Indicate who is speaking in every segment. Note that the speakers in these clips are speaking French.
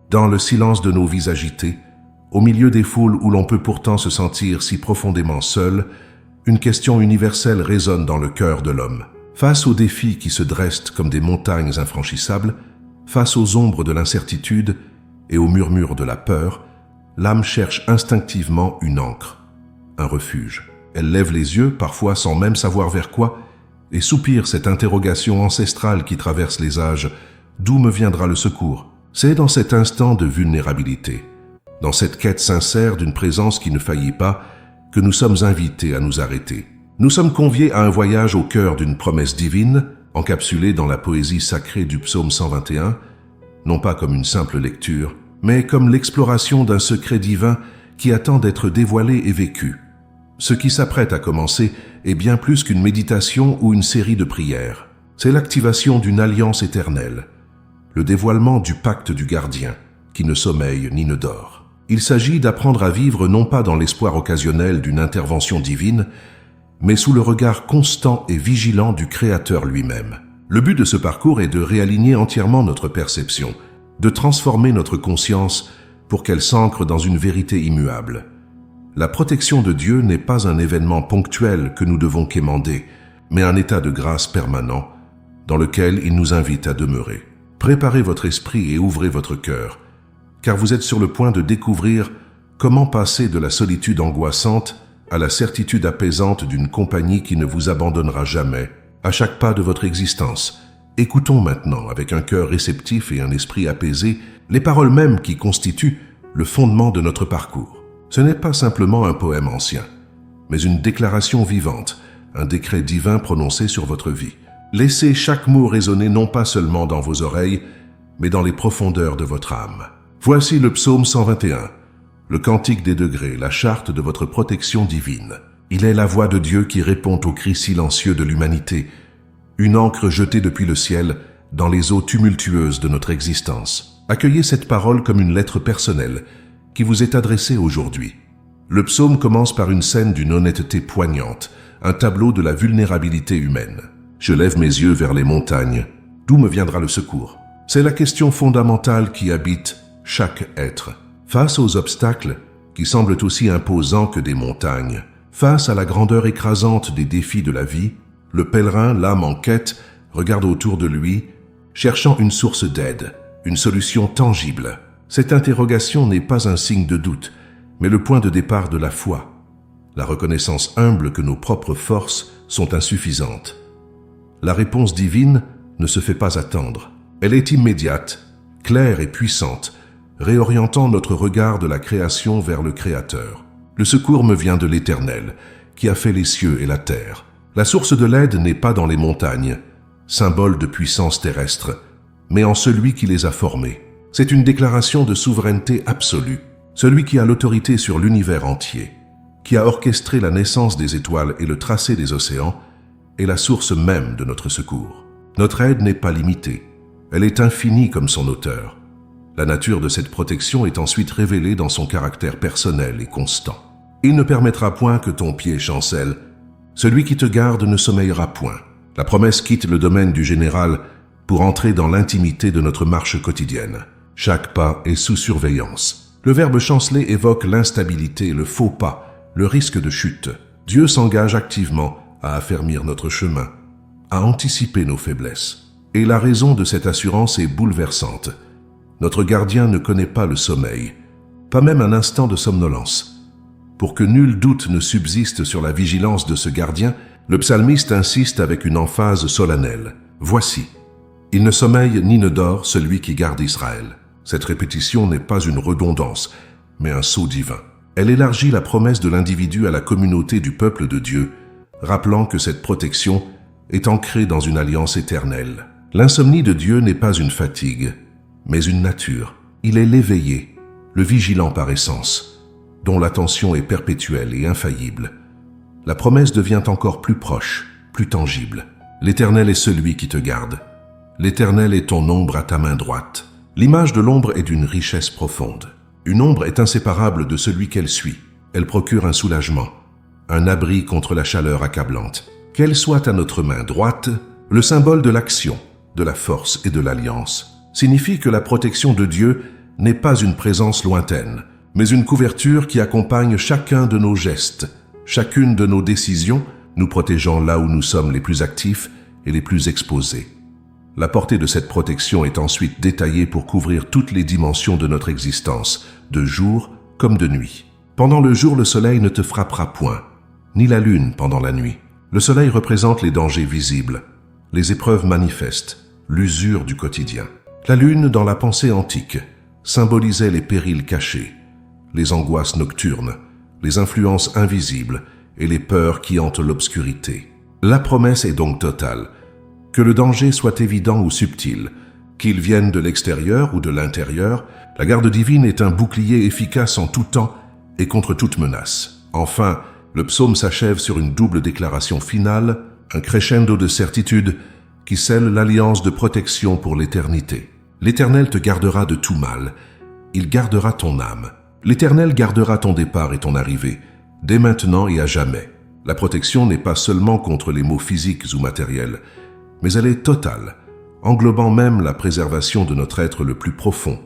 Speaker 1: Dans le silence de nos vies agitées, au milieu des foules où l'on peut pourtant se sentir si profondément seul, une question universelle résonne dans le cœur de l'homme. Face aux défis qui se dressent comme des montagnes infranchissables, face aux ombres de l'incertitude et aux murmures de la peur, l'âme cherche instinctivement une ancre, un refuge. Elle lève les yeux, parfois sans même savoir vers quoi, et soupire cette interrogation ancestrale qui traverse les âges. D'où me viendra le secours? C'est dans cet instant de vulnérabilité, dans cette quête sincère d'une présence qui ne faillit pas, que nous sommes invités à nous arrêter. Nous sommes conviés à un voyage au cœur d'une promesse divine, encapsulée dans la poésie sacrée du psaume 121, non pas comme une simple lecture, mais comme l'exploration d'un secret divin qui attend d'être dévoilé et vécu. Ce qui s'apprête à commencer est bien plus qu'une méditation ou une série de prières. C'est l'activation d'une alliance éternelle, le dévoilement du pacte du gardien, qui ne sommeille ni ne dort. Il s'agit d'apprendre à vivre non pas dans l'espoir occasionnel d'une intervention divine, mais sous le regard constant et vigilant du Créateur lui-même. Le but de ce parcours est de réaligner entièrement notre perception, de transformer notre conscience pour qu'elle s'ancre dans une vérité immuable. La protection de Dieu n'est pas un événement ponctuel que nous devons quémander, mais un état de grâce permanent dans lequel il nous invite à demeurer. Préparez votre esprit et ouvrez votre cœur, car vous êtes sur le point de découvrir comment passer de la solitude angoissante à la certitude apaisante d'une compagnie qui ne vous abandonnera jamais, à chaque pas de votre existence. Écoutons maintenant, avec un cœur réceptif et un esprit apaisé, les paroles mêmes qui constituent le fondement de notre parcours. Ce n'est pas simplement un poème ancien, mais une déclaration vivante, un décret divin prononcé sur votre vie. Laissez chaque mot résonner non pas seulement dans vos oreilles, mais dans les profondeurs de votre âme. Voici le psaume 121, le cantique des degrés, la charte de votre protection divine. Il est la voix de Dieu qui répond aux cris silencieux de l'humanité, une ancre jetée depuis le ciel dans les eaux tumultueuses de notre existence. Accueillez cette parole comme une lettre personnelle qui vous est adressée aujourd'hui. Le psaume commence par une scène d'une honnêteté poignante, un tableau de la vulnérabilité humaine. Je lève mes yeux vers les montagnes. D'où me viendra le secours? C'est la question fondamentale qui habite chaque être. Face aux obstacles qui semblent aussi imposants que des montagnes, face à la grandeur écrasante des défis de la vie, le pèlerin, l'âme en quête, regarde autour de lui, cherchant une source d'aide, une solution tangible. Cette interrogation n'est pas un signe de doute, mais le point de départ de la foi, la reconnaissance humble que nos propres forces sont insuffisantes. La réponse divine ne se fait pas attendre. Elle est immédiate, claire et puissante, réorientant notre regard de la création vers le Créateur. Le secours me vient de l'Éternel, qui a fait les cieux et la terre. La source de l'aide n'est pas dans les montagnes, symbole de puissance terrestre, mais en celui qui les a formées. C'est une déclaration de souveraineté absolue, celui qui a l'autorité sur l'univers entier, qui a orchestré la naissance des étoiles et le tracé des océans, est la source même de notre secours. Notre aide n'est pas limitée, elle est infinie comme son auteur. La nature de cette protection est ensuite révélée dans son caractère personnel et constant. Il ne permettra point que ton pied chancelle. Celui qui te garde ne sommeillera point. La promesse quitte le domaine du général pour entrer dans l'intimité de notre marche quotidienne. Chaque pas est sous surveillance. Le verbe chanceler évoque l'instabilité, le faux pas, le risque de chute. Dieu s'engage activement à affermir notre chemin, à anticiper nos faiblesses. Et la raison de cette assurance est bouleversante. Notre gardien ne connaît pas le sommeil, pas même un instant de somnolence. Pour que nul doute ne subsiste sur la vigilance de ce gardien, le psalmiste insiste avec une emphase solennelle. Voici, il ne sommeille ni ne dort celui qui garde Israël. Cette répétition n'est pas une redondance, mais un sceau divin. Elle élargit la promesse de l'individu à la communauté du peuple de Dieu, rappelant que cette protection est ancrée dans une alliance éternelle. L'insomnie de Dieu n'est pas une fatigue, mais une nature. Il est l'éveillé, le vigilant par essence, dont l'attention est perpétuelle et infaillible. La promesse devient encore plus proche, plus tangible. L'Éternel est celui qui te garde. L'Éternel est ton ombre à ta main droite. L'image de l'ombre est d'une richesse profonde. Une ombre est inséparable de celui qu'elle suit. Elle procure un soulagement, un abri contre la chaleur accablante. Qu'elle soit à notre main droite, le symbole de l'action, de la force et de l'alliance, signifie que la protection de Dieu n'est pas une présence lointaine, mais une couverture qui accompagne chacun de nos gestes, chacune de nos décisions, nous protégeant là où nous sommes les plus actifs et les plus exposés. La portée de cette protection est ensuite détaillée pour couvrir toutes les dimensions de notre existence, de jour comme de nuit. Pendant le jour, le soleil ne te frappera point, ni la lune pendant la nuit. Le soleil représente les dangers visibles, les épreuves manifestes, l'usure du quotidien. La lune, dans la pensée antique, symbolisait les périls cachés, les angoisses nocturnes, les influences invisibles et les peurs qui hantent l'obscurité. La promesse est donc totale, que le danger soit évident ou subtil, qu'il vienne de l'extérieur ou de l'intérieur, la garde divine est un bouclier efficace en tout temps et contre toute menace. Enfin, le psaume s'achève sur une double déclaration finale, un crescendo de certitude qui scelle l'alliance de protection pour l'éternité. L'Éternel te gardera de tout mal, il gardera ton âme. L'Éternel gardera ton départ et ton arrivée, dès maintenant et à jamais. La protection n'est pas seulement contre les maux physiques ou matériels, mais elle est totale, englobant même la préservation de notre être le plus profond,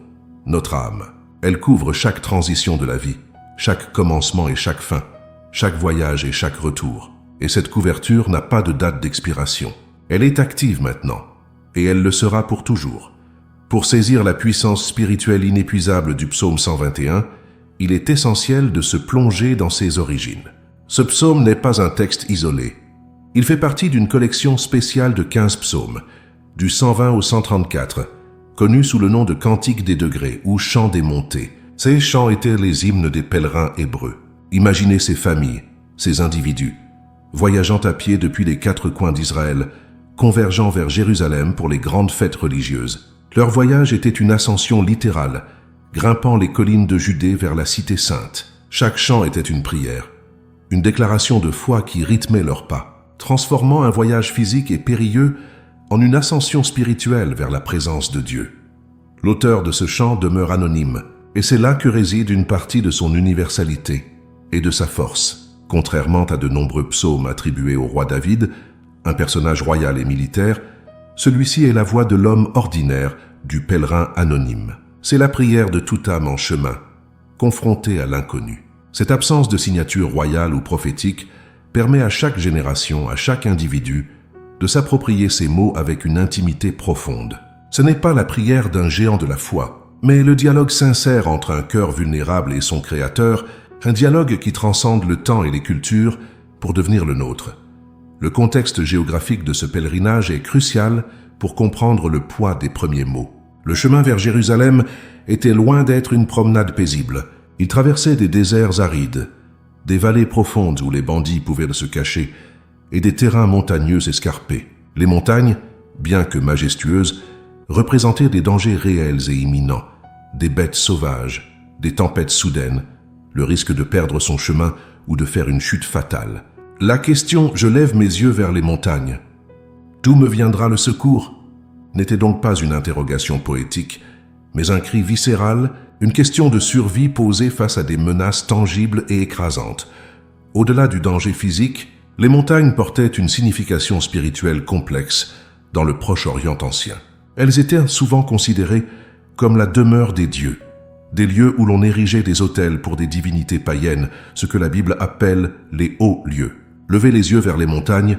Speaker 1: notre âme. Elle couvre chaque transition de la vie, chaque commencement et chaque fin, chaque voyage et chaque retour. Et cette couverture n'a pas de date d'expiration. Elle est active maintenant, et elle le sera pour toujours. Pour saisir la puissance spirituelle inépuisable du psaume 121, il est essentiel de se plonger dans ses origines. Ce psaume n'est pas un texte isolé. Il fait partie d'une collection spéciale de 15 psaumes, du 120 au 134, connus sous le nom de Cantique des degrés ou Chant des montées. Ces chants étaient les hymnes des pèlerins hébreux. Imaginez ces familles, ces individus, voyageant à pied depuis les 4 coins d'Israël, convergeant vers Jérusalem pour les grandes fêtes religieuses. Leur voyage était une ascension littérale, grimpant les collines de Judée vers la cité sainte. Chaque chant était une prière, une déclaration de foi qui rythmait leurs pas, transformant un voyage physique et périlleux en une ascension spirituelle vers la présence de Dieu. L'auteur de ce chant demeure anonyme, et c'est là que réside une partie de son universalité et de sa force. Contrairement à de nombreux psaumes attribués au roi David, un personnage royal et militaire, celui-ci est la voix de l'homme ordinaire, du pèlerin anonyme. C'est la prière de toute âme en chemin, confrontée à l'inconnu. Cette absence de signature royale ou prophétique permet à chaque génération, à chaque individu, de s'approprier ces mots avec une intimité profonde. Ce n'est pas la prière d'un géant de la foi, mais le dialogue sincère entre un cœur vulnérable et son Créateur, un dialogue qui transcende le temps et les cultures pour devenir le nôtre. Le contexte géographique de ce pèlerinage est crucial pour comprendre le poids des premiers mots. Le chemin vers Jérusalem était loin d'être une promenade paisible. Il traversait des déserts arides, des vallées profondes où les bandits pouvaient se cacher, et des terrains montagneux escarpés. Les montagnes, bien que majestueuses, représentaient des dangers réels et imminents, des bêtes sauvages, des tempêtes soudaines, le risque de perdre son chemin ou de faire une chute fatale. La question « Je lève mes yeux vers les montagnes. D'où me viendra le secours ?» n'était donc pas une interrogation poétique, mais un cri viscéral, une question de survie posée face à des menaces tangibles et écrasantes. Au-delà du danger physique, les montagnes portaient une signification spirituelle complexe dans le Proche-Orient ancien. Elles étaient souvent considérées comme la demeure des dieux, des lieux où l'on érigeait des autels pour des divinités païennes, ce que la Bible appelle les hauts lieux. Lever les yeux vers les montagnes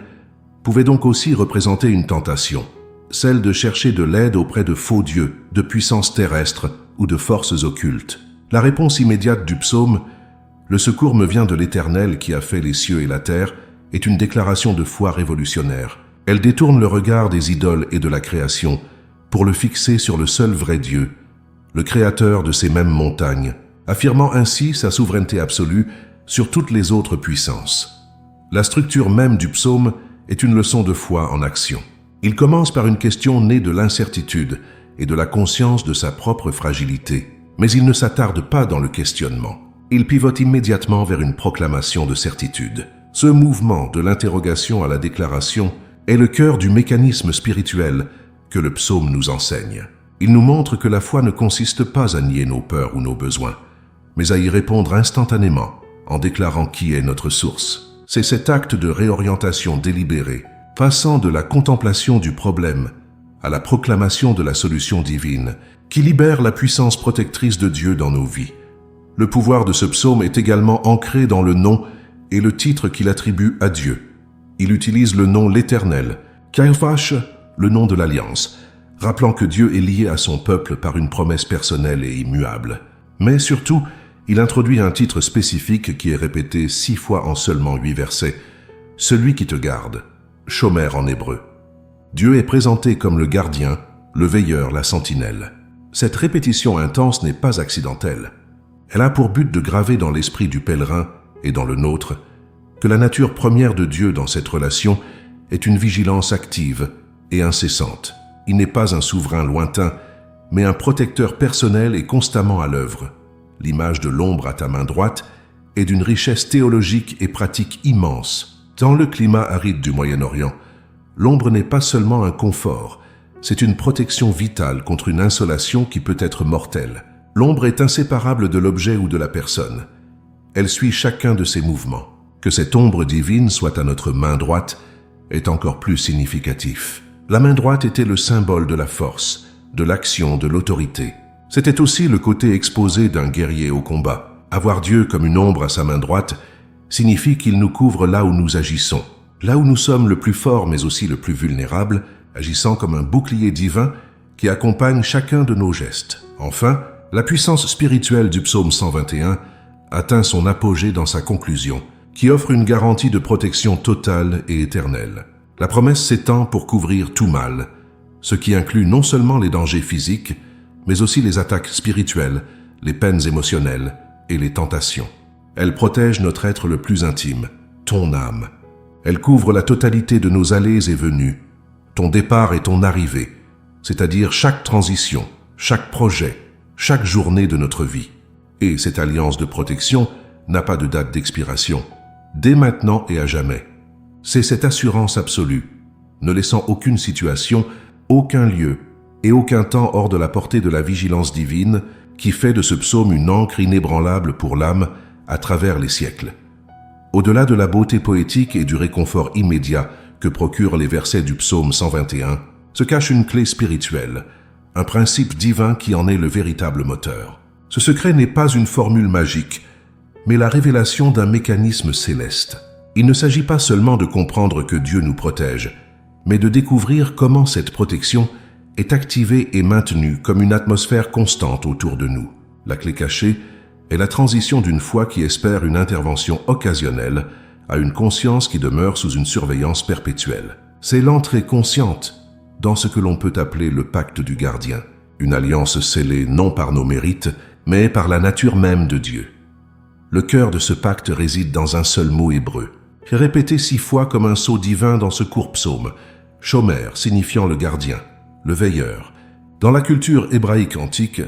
Speaker 1: pouvait donc aussi représenter une tentation, celle de chercher de l'aide auprès de faux dieux, de puissances terrestres ou de forces occultes. La réponse immédiate du psaume « Le secours me vient de l'Éternel qui a fait les cieux et la terre » est une déclaration de foi révolutionnaire. Elle détourne le regard des idoles et de la création pour le fixer sur le seul vrai Dieu, le créateur de ces mêmes montagnes, affirmant ainsi sa souveraineté absolue sur toutes les autres puissances. La structure même du psaume est une leçon de foi en action. Il commence par une question née de l'incertitude et de la conscience de sa propre fragilité, mais il ne s'attarde pas dans le questionnement. Il pivote immédiatement vers une proclamation de certitude. Ce mouvement de l'interrogation à la déclaration est le cœur du mécanisme spirituel que le psaume nous enseigne. Il nous montre que la foi ne consiste pas à nier nos peurs ou nos besoins, mais à y répondre instantanément en déclarant qui est notre source. C'est cet acte de réorientation délibérée, passant de la contemplation du problème à la proclamation de la solution divine, qui libère la puissance protectrice de Dieu dans nos vies. Le pouvoir de ce psaume est également ancré dans le nom et le titre qu'il attribue à Dieu. Il utilise le nom l'Éternel, Kaïfash, le nom de l'Alliance, rappelant que Dieu est lié à son peuple par une promesse personnelle et immuable. Mais surtout, il introduit un titre spécifique qui est répété 6 fois en seulement 8 versets. Celui qui te garde, Shomer en hébreu. Dieu est présenté comme le gardien, le veilleur, la sentinelle. Cette répétition intense n'est pas accidentelle. Elle a pour but de graver dans l'esprit du pèlerin et dans le nôtre que la nature première de Dieu dans cette relation est une vigilance active et incessante. Il n'est pas un souverain lointain, mais un protecteur personnel et constamment à l'œuvre. L'image de l'ombre à ta main droite est d'une richesse théologique et pratique immense. Dans le climat aride du Moyen-Orient, l'ombre n'est pas seulement un confort, c'est une protection vitale contre une insolation qui peut être mortelle. L'ombre est inséparable de l'objet ou de la personne. Elle suit chacun de ses mouvements. Que cette ombre divine soit à notre main droite est encore plus significatif. La main droite était le symbole de la force, de l'action, de l'autorité. C'était aussi le côté exposé d'un guerrier au combat. Avoir Dieu comme une ombre à sa main droite signifie qu'il nous couvre là où nous agissons, là où nous sommes le plus forts mais aussi le plus vulnérables, agissant comme un bouclier divin qui accompagne chacun de nos gestes. Enfin, la puissance spirituelle du psaume 121 atteint son apogée dans sa conclusion, qui offre une garantie de protection totale et éternelle. La promesse s'étend pour couvrir tout mal, ce qui inclut non seulement les dangers physiques, mais aussi les attaques spirituelles, les peines émotionnelles et les tentations. Elle protège notre être le plus intime, ton âme. Elle couvre la totalité de nos allées et venues, ton départ et ton arrivée, c'est-à-dire chaque transition, chaque projet, chaque journée de notre vie. Et cette alliance de protection n'a pas de date d'expiration, dès maintenant et à jamais. C'est cette assurance absolue, ne laissant aucune situation, aucun lieu et aucun temps hors de la portée de la vigilance divine qui fait de ce psaume une ancre inébranlable pour l'âme à travers les siècles. Au-delà de la beauté poétique et du réconfort immédiat que procurent les versets du psaume 121, se cache une clé spirituelle, un principe divin qui en est le véritable moteur. Ce secret n'est pas une formule magique, mais la révélation d'un mécanisme céleste. Il ne s'agit pas seulement de comprendre que Dieu nous protège, mais de découvrir comment cette protection est activée et maintenue comme une atmosphère constante autour de nous. La clé cachée est la transition d'une foi qui espère une intervention occasionnelle à une conscience qui demeure sous une surveillance perpétuelle. C'est l'entrée consciente dans ce que l'on peut appeler le pacte du gardien, une alliance scellée non par nos mérites, mais par la nature même de Dieu. Le cœur de ce pacte réside dans un seul mot hébreu, répété 6 fois comme un sceau divin dans ce court psaume, Shomer signifiant le gardien, le veilleur. Dans la culture hébraïque antique,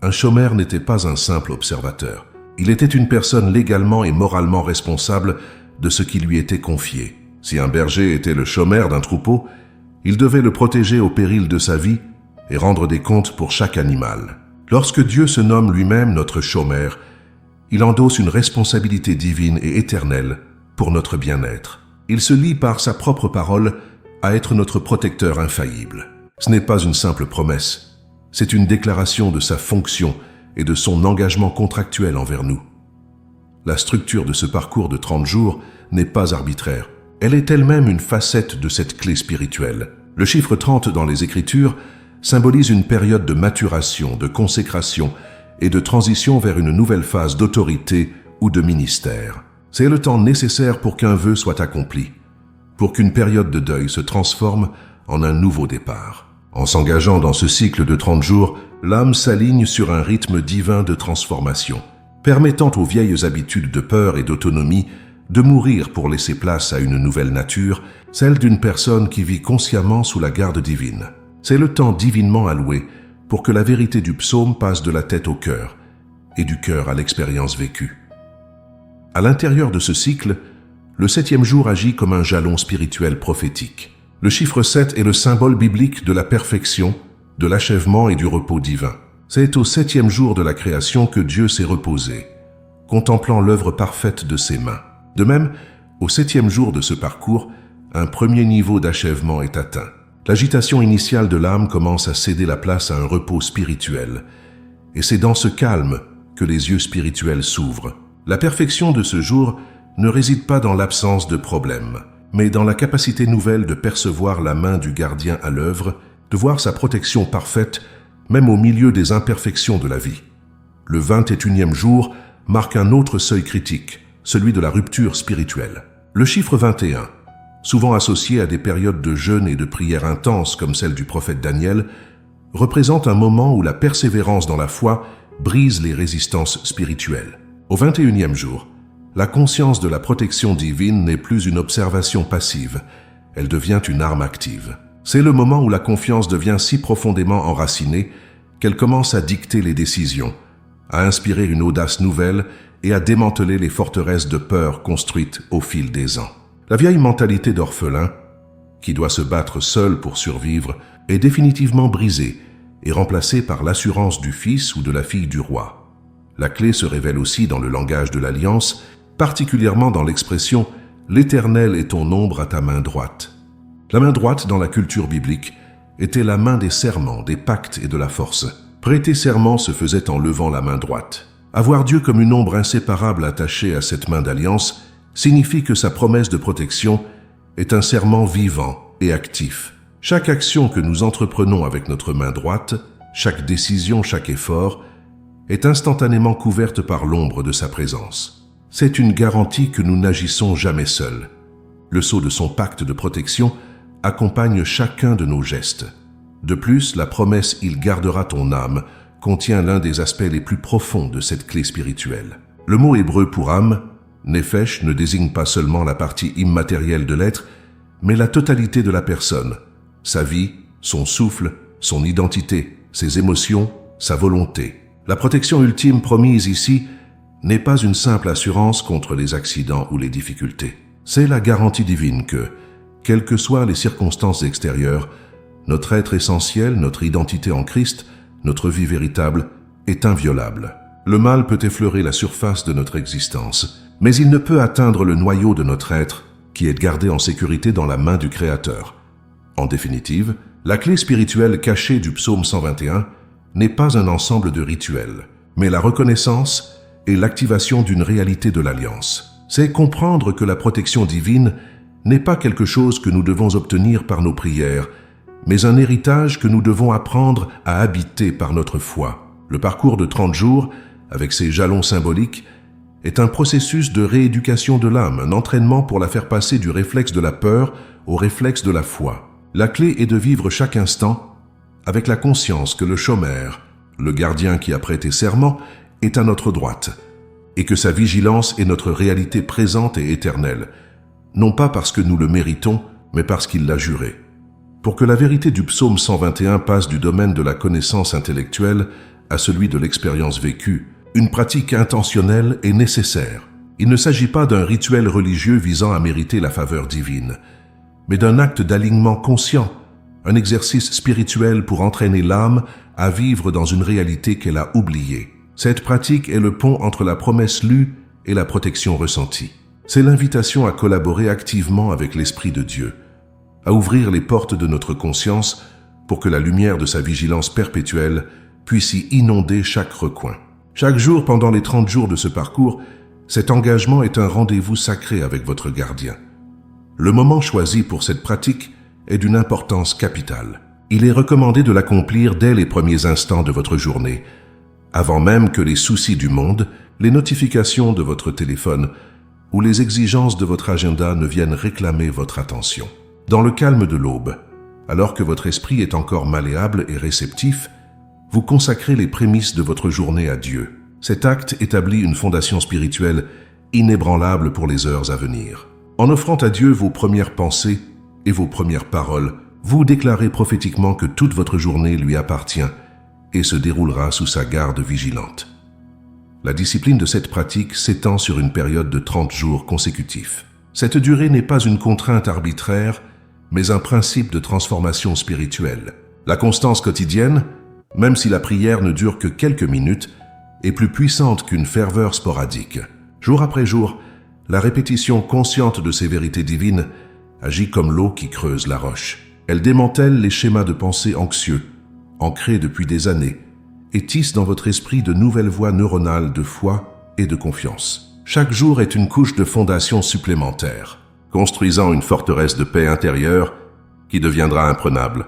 Speaker 1: un shomer n'était pas un simple observateur. Il était une personne légalement et moralement responsable de ce qui lui était confié. Si un berger était le shomer d'un troupeau, il devait le protéger au péril de sa vie et rendre des comptes pour chaque animal. Lorsque Dieu se nomme lui-même notre shomer, il endosse une responsabilité divine et éternelle pour notre bien-être. Il se lie par sa propre parole à être notre protecteur infaillible. Ce n'est pas une simple promesse, c'est une déclaration de sa fonction et de son engagement contractuel envers nous. La structure de ce parcours de 30 jours n'est pas arbitraire. Elle est elle-même une facette de cette clé spirituelle. Le chiffre 30 dans les Écritures symbolise une période de maturation, de consécration et de transition vers une nouvelle phase d'autorité ou de ministère. C'est le temps nécessaire pour qu'un vœu soit accompli, pour qu'une période de deuil se transforme en un nouveau départ. En s'engageant dans ce cycle de 30 jours, l'âme s'aligne sur un rythme divin de transformation, permettant aux vieilles habitudes de peur et d'autonomie de mourir pour laisser place à une nouvelle nature, celle d'une personne qui vit consciemment sous la garde divine. C'est le temps divinement alloué pour que la vérité du psaume passe de la tête au cœur et du cœur à l'expérience vécue. À l'intérieur de ce cycle, le 7e jour agit comme un jalon spirituel prophétique. Le chiffre 7 est le symbole biblique de la perfection, de l'achèvement et du repos divin. C'est au 7e jour de la création que Dieu s'est reposé, contemplant l'œuvre parfaite de ses mains. De même, au 7e jour de ce parcours, un premier niveau d'achèvement est atteint. L'agitation initiale de l'âme commence à céder la place à un repos spirituel. Et c'est dans ce calme que les yeux spirituels s'ouvrent. La perfection de ce jour ne réside pas dans l'absence de problèmes, mais dans la capacité nouvelle de percevoir la main du gardien à l'œuvre, de voir sa protection parfaite, même au milieu des imperfections de la vie. Le 21e jour marque un autre seuil critique, celui de la rupture spirituelle. Le chiffre 21, souvent associé à des périodes de jeûne et de prière intenses comme celle du prophète Daniel, représente un moment où la persévérance dans la foi brise les résistances spirituelles. Au 21e jour, la conscience de la protection divine n'est plus une observation passive, elle devient une arme active. C'est le moment où la confiance devient si profondément enracinée qu'elle commence à dicter les décisions, à inspirer une audace nouvelle et à démanteler les forteresses de peur construites au fil des ans. La vieille mentalité d'orphelin, qui doit se battre seul pour survivre, est définitivement brisée et remplacée par l'assurance du fils ou de la fille du roi. La clé se révèle aussi dans le langage de l'Alliance, particulièrement dans l'expression « L'Éternel est ton ombre à ta main droite ». La main droite, dans la culture biblique, était la main des serments, des pactes et de la force. Prêter serment se faisait en levant la main droite. Avoir Dieu comme une ombre inséparable attachée à cette main d'alliance signifie que sa promesse de protection est un serment vivant et actif. Chaque action que nous entreprenons avec notre main droite, chaque décision, chaque effort, est instantanément couverte par l'ombre de sa présence. C'est une garantie que nous n'agissons jamais seuls. Le sceau de son pacte de protection accompagne chacun de nos gestes. De plus, la promesse « Il gardera ton âme » contient l'un des aspects les plus profonds de cette clé spirituelle. Le mot hébreu pour âme, nefesh, ne désigne pas seulement la partie immatérielle de l'être, mais la totalité de la personne, sa vie, son souffle, son identité, ses émotions, sa volonté. La protection ultime promise ici n'est pas une simple assurance contre les accidents ou les difficultés. C'est la garantie divine que, quelles que soient les circonstances extérieures, notre être essentiel, notre identité en Christ, notre vie véritable, est inviolable. Le mal peut effleurer la surface de notre existence, mais il ne peut atteindre le noyau de notre être, qui est gardé en sécurité dans la main du Créateur. En définitive, la clé spirituelle cachée du psaume 121 n'est pas un ensemble de rituels, mais la reconnaissance et l'activation d'une réalité de l'Alliance. C'est comprendre que la protection divine n'est pas quelque chose que nous devons obtenir par nos prières, mais un héritage que nous devons apprendre à habiter par notre foi. Le parcours de 30 jours, avec ses jalons symboliques, est un processus de rééducation de l'âme, un entraînement pour la faire passer du réflexe de la peur au réflexe de la foi. La clé est de vivre chaque instant avec la conscience que le chômeur, le gardien qui a prêté serment, est à notre droite, et que sa vigilance est notre réalité présente et éternelle, non pas parce que nous le méritons, mais parce qu'il l'a juré. Pour que la vérité du psaume 121 passe du domaine de la connaissance intellectuelle à celui de l'expérience vécue, une pratique intentionnelle est nécessaire. Il ne s'agit pas d'un rituel religieux visant à mériter la faveur divine, mais d'un acte d'alignement conscient, un exercice spirituel pour entraîner l'âme à vivre dans une réalité qu'elle a oubliée. Cette pratique est le pont entre la promesse lue et la protection ressentie. C'est l'invitation à collaborer activement avec l'Esprit de Dieu, à ouvrir les portes de notre conscience pour que la lumière de sa vigilance perpétuelle puisse y inonder chaque recoin. Chaque jour pendant les 30 jours de ce parcours, cet engagement est un rendez-vous sacré avec votre gardien. Le moment choisi pour cette pratique est d'une importance capitale. Il est recommandé de l'accomplir dès les premiers instants de votre journée, avant même que les soucis du monde, les notifications de votre téléphone ou les exigences de votre agenda ne viennent réclamer votre attention. Dans le calme de l'aube, alors que votre esprit est encore malléable et réceptif, vous consacrez les prémices de votre journée à Dieu. Cet acte établit une fondation spirituelle inébranlable pour les heures à venir. En offrant à Dieu vos premières pensées et vos premières paroles, vous déclarez prophétiquement que toute votre journée lui appartient et se déroulera sous sa garde vigilante. La discipline de cette pratique s'étend sur une période de 30 jours consécutifs. Cette durée n'est pas une contrainte arbitraire, mais un principe de transformation spirituelle. La constance quotidienne, même si la prière ne dure que quelques minutes, est plus puissante qu'une ferveur sporadique. Jour après jour, la répétition consciente de ces vérités divines agit comme l'eau qui creuse la roche. Elle démantèle les schémas de pensée anxieux, ancrés depuis des années, et tisse dans votre esprit de nouvelles voies neuronales de foi et de confiance. Chaque jour est une couche de fondation supplémentaire, construisant une forteresse de paix intérieure qui deviendra imprenable.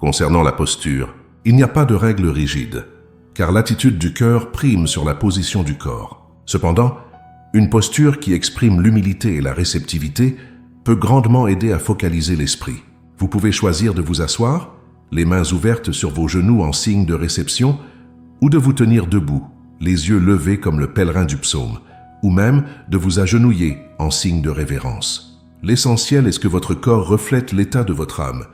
Speaker 1: Concernant la posture, il n'y a pas de règle rigide, car l'attitude du cœur prime sur la position du corps. Cependant, une posture qui exprime l'humilité et la réceptivité peut grandement aider à focaliser l'esprit. Vous pouvez choisir de vous asseoir, les mains ouvertes sur vos genoux en signe de réception, ou de vous tenir debout, les yeux levés comme le pèlerin du psaume, ou même de vous agenouiller en signe de révérence. L'essentiel est ce que votre corps reflète l'état de votre âme,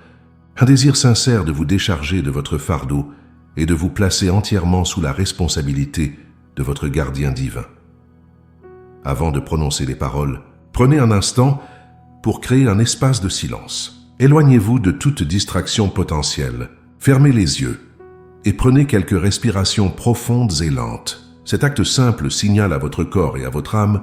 Speaker 1: un désir sincère de vous décharger de votre fardeau et de vous placer entièrement sous la responsabilité de votre gardien divin. Avant de prononcer les paroles, prenez un instant pour créer un espace de silence. Éloignez-vous de toute distraction potentielle, fermez les yeux et prenez quelques respirations profondes et lentes. Cet acte simple signale à votre corps et à votre âme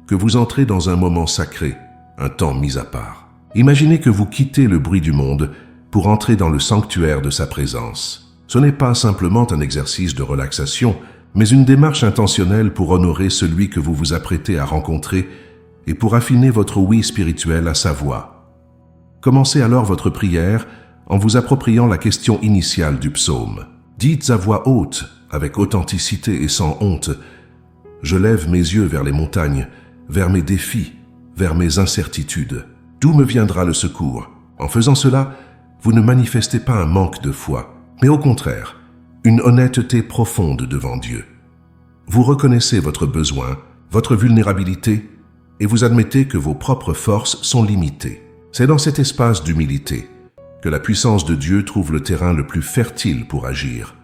Speaker 1: que vous entrez dans un moment sacré, un temps mis à part. Imaginez que vous quittez le bruit du monde pour entrer dans le sanctuaire de sa présence. Ce n'est pas simplement un exercice de relaxation, mais une démarche intentionnelle pour honorer celui que vous vous apprêtez à rencontrer et pour affiner votre oui spirituel à sa voix. Commencez alors votre prière en vous appropriant la question initiale du psaume. Dites à voix haute, avec authenticité et sans honte, « Je lève mes yeux vers les montagnes, vers mes défis, vers mes incertitudes. D'où me viendra le secours ?» En faisant cela, vous ne manifestez pas un manque de foi, mais au contraire, une honnêteté profonde devant Dieu. Vous reconnaissez votre besoin, votre vulnérabilité, et vous admettez que vos propres forces sont limitées. C'est dans cet espace d'humilité que la puissance de Dieu trouve le terrain le plus fertile pour agir.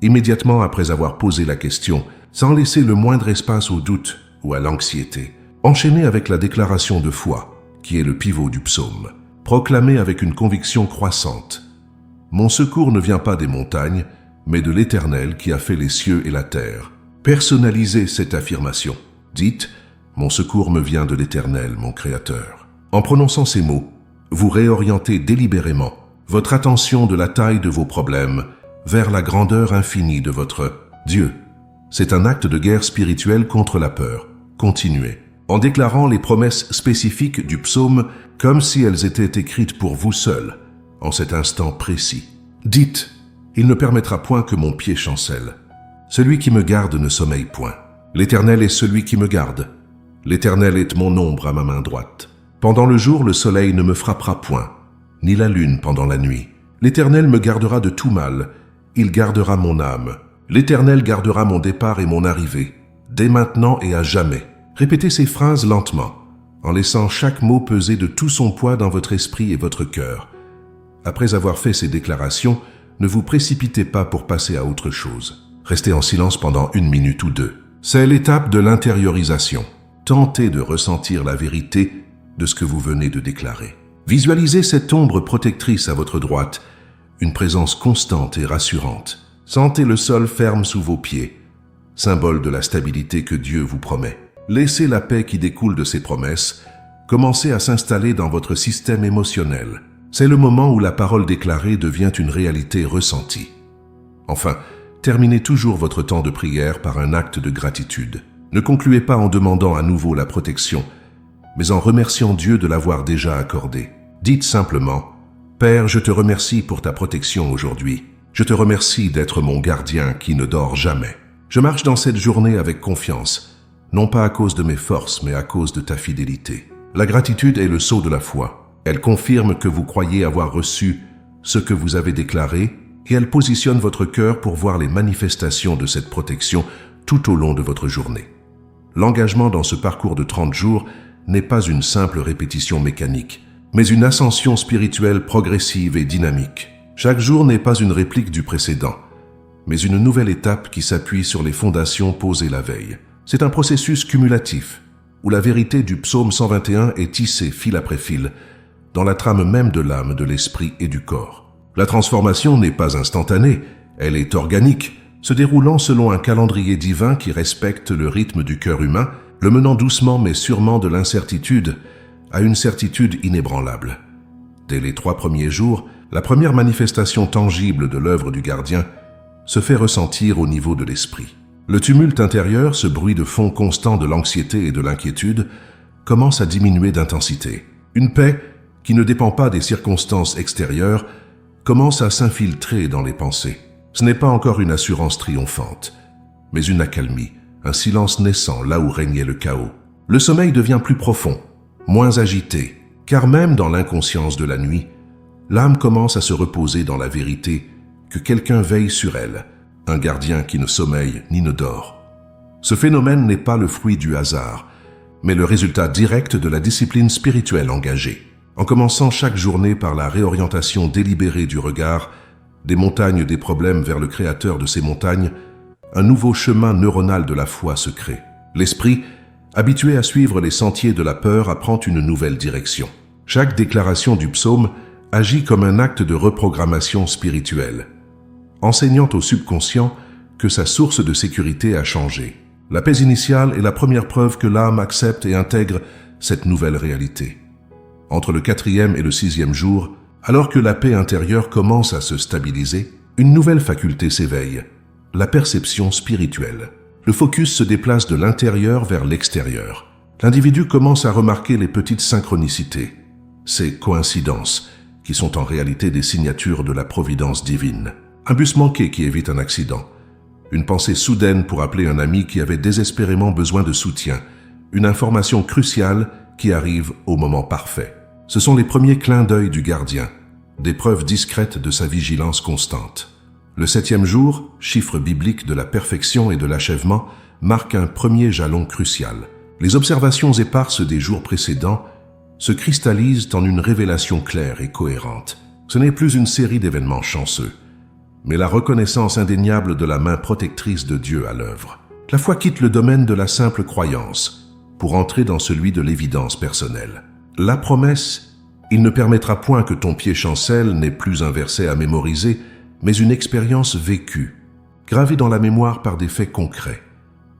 Speaker 1: Immédiatement après avoir posé la question, sans laisser le moindre espace au doute ou à l'anxiété, enchaînez avec la déclaration de foi, qui est le pivot du psaume. Proclamez avec une conviction croissante. « Mon secours ne vient pas des montagnes, mais de l'Éternel qui a fait les cieux et la terre. » Personnalisez cette affirmation. Dites « Mon secours me vient de l'Éternel, mon Créateur. » En prononçant ces mots, vous réorientez délibérément votre attention de la taille de vos problèmes vers la grandeur infinie de votre Dieu. C'est un acte de guerre spirituelle contre la peur. Continuez, en déclarant les promesses spécifiques du psaume comme si elles étaient écrites pour vous seul, en cet instant précis. Dites, « Il ne permettra point que mon pied chancelle. Celui qui me garde ne sommeille point. L'Éternel est celui qui me garde. L'Éternel est mon ombre à ma main droite. Pendant le jour, le soleil ne me frappera point, ni la lune pendant la nuit. L'Éternel me gardera de tout mal, il gardera mon âme. L'Éternel gardera mon départ et mon arrivée, dès maintenant et à jamais. » Répétez ces phrases lentement, en laissant chaque mot peser de tout son poids dans votre esprit et votre cœur. Après avoir fait ces déclarations, ne vous précipitez pas pour passer à autre chose. Restez en silence pendant 1 minute ou 2. C'est l'étape de l'intériorisation. Tentez de ressentir la vérité de ce que vous venez de déclarer. Visualisez cette ombre protectrice à votre droite, une présence constante et rassurante. Sentez le sol ferme sous vos pieds, symbole de la stabilité que Dieu vous promet. Laissez la paix qui découle de ces promesses commencer à s'installer dans votre système émotionnel. C'est le moment où la parole déclarée devient une réalité ressentie. Enfin, terminez toujours votre temps de prière par un acte de gratitude. Ne concluez pas en demandant à nouveau la protection, mais en remerciant Dieu de l'avoir déjà accordé. Dites simplement, « Père, je te remercie pour ta protection aujourd'hui. Je te remercie d'être mon gardien qui ne dort jamais. Je marche dans cette journée avec confiance, non pas à cause de mes forces, mais à cause de ta fidélité. » La gratitude est le sceau de la foi. Elle confirme que vous croyez avoir reçu ce que vous avez déclaré et elle positionne votre cœur pour voir les manifestations de cette protection tout au long de votre journée. L'engagement dans ce parcours de 30 jours n'est pas une simple répétition mécanique, mais une ascension spirituelle progressive et dynamique. Chaque jour n'est pas une réplique du précédent, mais une nouvelle étape qui s'appuie sur les fondations posées la veille. C'est un processus cumulatif, où la vérité du psaume 121 est tissée fil après fil, dans la trame même de l'âme, de l'esprit et du corps. La transformation n'est pas instantanée, elle est organique, se déroulant selon un calendrier divin qui respecte le rythme du cœur humain, le menant doucement mais sûrement de l'incertitude à une certitude inébranlable. Dès les 3 premiers jours, la première manifestation tangible de l'œuvre du gardien se fait ressentir au niveau de l'esprit. Le tumulte intérieur, ce bruit de fond constant de l'anxiété et de l'inquiétude, commence à diminuer d'intensité. Une paix, qui ne dépend pas des circonstances extérieures, commence à s'infiltrer dans les pensées. Ce n'est pas encore une assurance triomphante, mais une accalmie, un silence naissant là où régnait le chaos. Le sommeil devient plus profond, moins agité, car même dans l'inconscience de la nuit, l'âme commence à se reposer dans la vérité que quelqu'un veille sur elle, un gardien qui ne sommeille ni ne dort. Ce phénomène n'est pas le fruit du hasard, mais le résultat direct de la discipline spirituelle engagée. En commençant chaque journée par la réorientation délibérée du regard, des montagnes des problèmes vers le créateur de ces montagnes, un nouveau chemin neuronal de la foi se crée. L'esprit, habitué à suivre les sentiers de la peur, apprend une nouvelle direction. Chaque déclaration du psaume agit comme un acte de reprogrammation spirituelle, enseignant au subconscient que sa source de sécurité a changé. La paix initiale est la première preuve que l'âme accepte et intègre cette nouvelle réalité. Entre le 4e et le 6e jour, alors que la paix intérieure commence à se stabiliser, une nouvelle faculté s'éveille, la perception spirituelle. Le focus se déplace de l'intérieur vers l'extérieur. L'individu commence à remarquer les petites synchronicités, ces coïncidences, qui sont en réalité des signatures de la providence divine. Un bus manqué qui évite un accident, une pensée soudaine pour appeler un ami qui avait désespérément besoin de soutien, une information cruciale qui arrive au moment parfait. Ce sont les premiers clins d'œil du gardien, des preuves discrètes de sa vigilance constante. Le 7e jour, chiffre biblique de la perfection et de l'achèvement, marque un premier jalon crucial. Les observations éparses des jours précédents se cristallisent en une révélation claire et cohérente. Ce n'est plus une série d'événements chanceux, mais la reconnaissance indéniable de la main protectrice de Dieu à l'œuvre. La foi quitte le domaine de la simple croyance pour entrer dans celui de l'évidence personnelle. La promesse, il ne permettra point que ton pied chancelle n'ait plus un verset à mémoriser, mais une expérience vécue, gravée dans la mémoire par des faits concrets.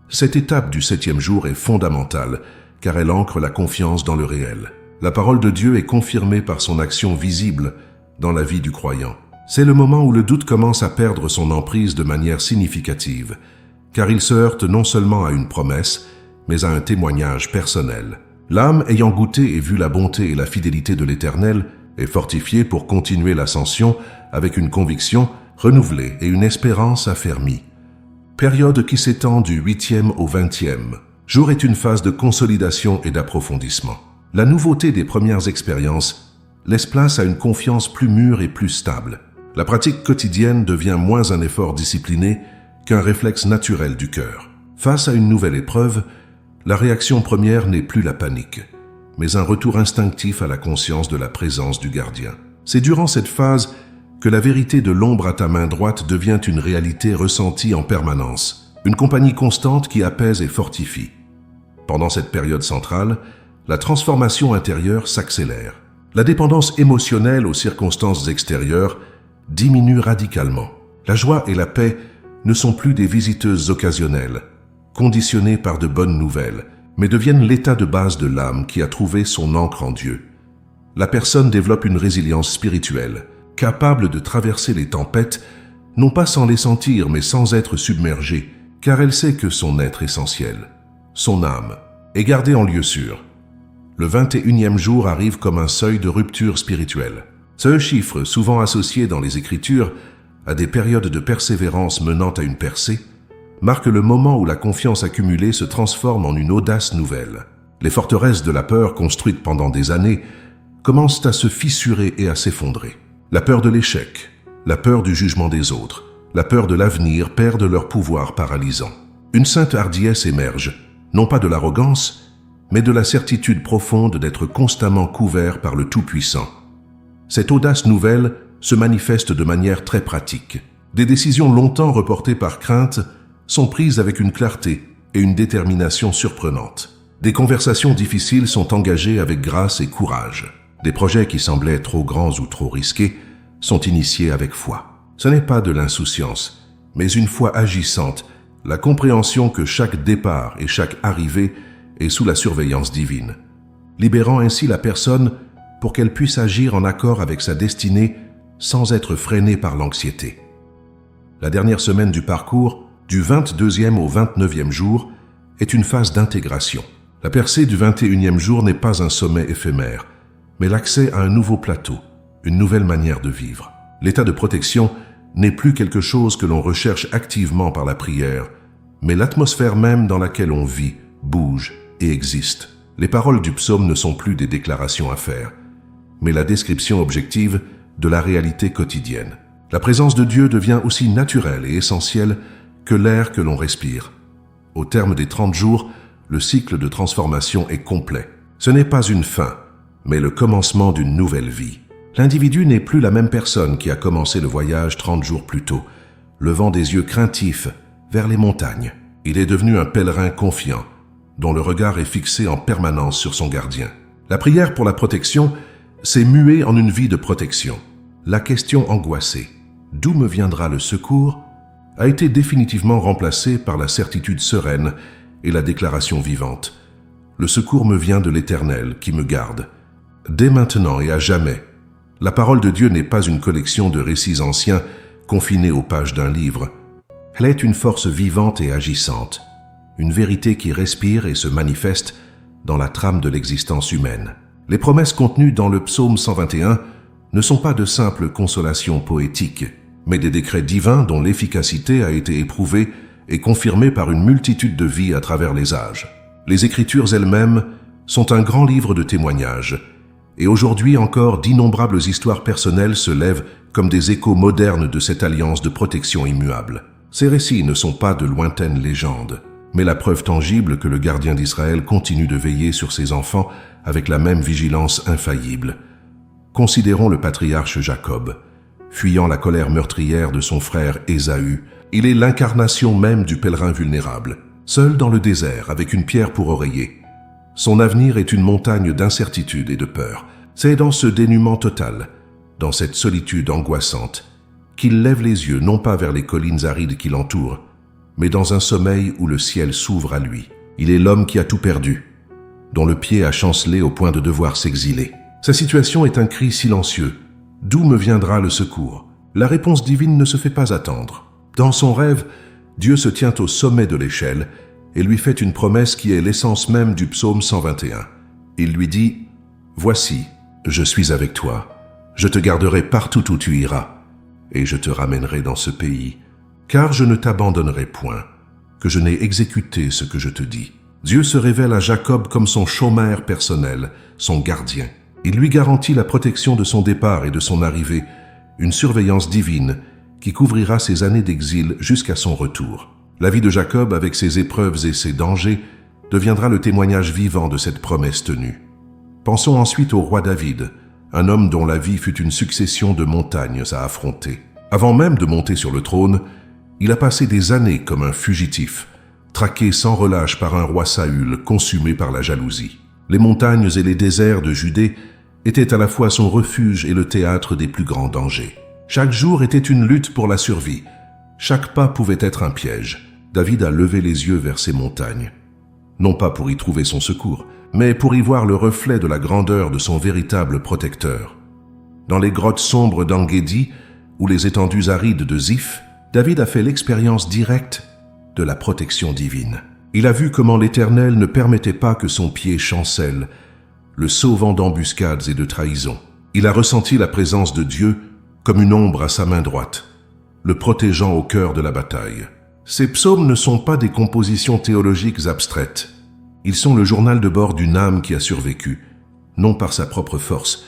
Speaker 1: Cette étape du 7e jour est fondamentale, car elle ancre la confiance dans le réel. La parole de Dieu est confirmée par son action visible dans la vie du croyant. C'est le moment où le doute commence à perdre son emprise de manière significative, car il se heurte non seulement à une promesse, mais à un témoignage personnel. L'âme, ayant goûté et vu la bonté et la fidélité de l'Éternel, est fortifiée pour continuer l'ascension avec une conviction renouvelée et une espérance affermie. Période qui s'étend du 8e au 20e. Jour est une phase de consolidation et d'approfondissement. La nouveauté des premières expériences laisse place à une confiance plus mûre et plus stable. La pratique quotidienne devient moins un effort discipliné qu'un réflexe naturel du cœur. Face à une nouvelle épreuve, la réaction première n'est plus la panique, mais un retour instinctif à la conscience de la présence du gardien. C'est durant cette phase que la vérité de l'ombre à ta main droite devient une réalité ressentie en permanence, une compagnie constante qui apaise et fortifie. Pendant cette période centrale, la transformation intérieure s'accélère. La dépendance émotionnelle aux circonstances extérieures diminue radicalement. La joie et la paix ne sont plus des visiteuses occasionnelles, conditionnées par de bonnes nouvelles, mais deviennent l'état de base de l'âme qui a trouvé son ancre en Dieu. La personne développe une résilience spirituelle, capable de traverser les tempêtes, non pas sans les sentir, mais sans être submergée, car elle sait que son être essentiel, son âme, est gardée en lieu sûr. Le 21e jour arrive comme un seuil de rupture spirituelle. Ce chiffre, souvent associé dans les Écritures à des périodes de persévérance menant à une percée, marque le moment où la confiance accumulée se transforme en une audace nouvelle. Les forteresses de la peur construites pendant des années commencent à se fissurer et à s'effondrer. La peur de l'échec, la peur du jugement des autres, la peur de l'avenir perdent leur pouvoir paralysant. Une sainte hardiesse émerge, non pas de l'arrogance, mais de la certitude profonde d'être constamment couvert par le Tout-Puissant. Cette audace nouvelle se manifeste de manière très pratique. Des décisions longtemps reportées par crainte sont prises avec une clarté et une détermination surprenantes. Des conversations difficiles sont engagées avec grâce et courage. Des projets qui semblaient trop grands ou trop risqués sont initiés avec foi. Ce n'est pas de l'insouciance, mais une foi agissante, la compréhension que chaque départ et chaque arrivée est sous la surveillance divine, libérant ainsi la personne pour qu'elle puisse agir en accord avec sa destinée sans être freinée par l'anxiété. La dernière semaine du parcours, du 22e au 29e jour, est une phase d'intégration. La percée du 21e jour n'est pas un sommet éphémère, mais l'accès à un nouveau plateau, une nouvelle manière de vivre. L'état de protection n'est plus quelque chose que l'on recherche activement par la prière, mais l'atmosphère même dans laquelle on vit, bouge et existe. Les paroles du psaume ne sont plus des déclarations à faire, mais la description objective de la réalité quotidienne. La présence de Dieu devient aussi naturelle et essentielle que l'air que l'on respire. Au terme des 30 jours, le cycle de transformation est complet. Ce n'est pas une fin, mais le commencement d'une nouvelle vie. L'individu n'est plus la même personne qui a commencé le voyage 30 jours plus tôt, levant des yeux craintifs vers les montagnes. Il est devenu un pèlerin confiant, dont le regard est fixé en permanence sur son gardien. La prière pour la protection s'est muée en une vie de protection. La question angoissée, d'où me viendra le secours, a été définitivement remplacée par la certitude sereine et la déclaration vivante. Le secours me vient de l'Éternel qui me garde. Dès maintenant et à jamais, la parole de Dieu n'est pas une collection de récits anciens confinés aux pages d'un livre. Elle est une force vivante et agissante, une vérité qui respire et se manifeste dans la trame de l'existence humaine. Les promesses contenues dans le psaume 121 ne sont pas de simples consolations poétiques, mais des décrets divins dont l'efficacité a été éprouvée et confirmée par une multitude de vies à travers les âges. Les Écritures elles-mêmes sont un grand livre de témoignages, et aujourd'hui encore d'innombrables histoires personnelles se lèvent comme des échos modernes de cette alliance de protection immuable. Ces récits ne sont pas de lointaines légendes, mais la preuve tangible que le gardien d'Israël continue de veiller sur ses enfants avec la même vigilance infaillible. Considérons le patriarche Jacob. Fuyant la colère meurtrière de son frère Ésaü, il est l'incarnation même du pèlerin vulnérable, seul dans le désert avec une pierre pour oreiller. Son avenir est une montagne d'incertitude et de peur. C'est dans ce dénuement total, dans cette solitude angoissante, qu'il lève les yeux non pas vers les collines arides qui l'entourent, mais dans un sommeil où le ciel s'ouvre à lui. Il est l'homme qui a tout perdu, dont le pied a chancelé au point de devoir s'exiler. Sa situation est un cri silencieux. D'où me viendra le secours? La réponse divine ne se fait pas attendre. Dans son rêve, Dieu se tient au sommet de l'échelle et lui fait une promesse qui est l'essence même du psaume 121. Il lui dit « Voici, je suis avec toi, je te garderai partout où tu iras, et je te ramènerai dans ce pays, car je ne t'abandonnerai point, que je n'ai exécuté ce que je te dis. » Dieu se révèle à Jacob comme son chômeur personnel, son gardien. Il lui garantit la protection de son départ et de son arrivée, une surveillance divine qui couvrira ses années d'exil jusqu'à son retour. La vie de Jacob, avec ses épreuves et ses dangers, deviendra le témoignage vivant de cette promesse tenue. Pensons ensuite au roi David, un homme dont la vie fut une succession de montagnes à affronter. Avant même de monter sur le trône, il a passé des années comme un fugitif, traqué sans relâche par un roi Saül consumé par la jalousie. Les montagnes et les déserts de Judée étaient à la fois son refuge et le théâtre des plus grands dangers. Chaque jour était une lutte pour la survie. Chaque pas pouvait être un piège. David a levé les yeux vers ces montagnes, non pas pour y trouver son secours, mais pour y voir le reflet de la grandeur de son véritable protecteur. Dans les grottes sombres d'En-Gedi ou les étendues arides de Ziph, David a fait l'expérience directe de la protection divine. Il a vu comment l'Éternel ne permettait pas que son pied chancelle, le sauvant d'embuscades et de trahisons. Il a ressenti la présence de Dieu comme une ombre à sa main droite, le protégeant au cœur de la bataille. Ces psaumes ne sont pas des compositions théologiques abstraites. Ils sont le journal de bord d'une âme qui a survécu, non par sa propre force,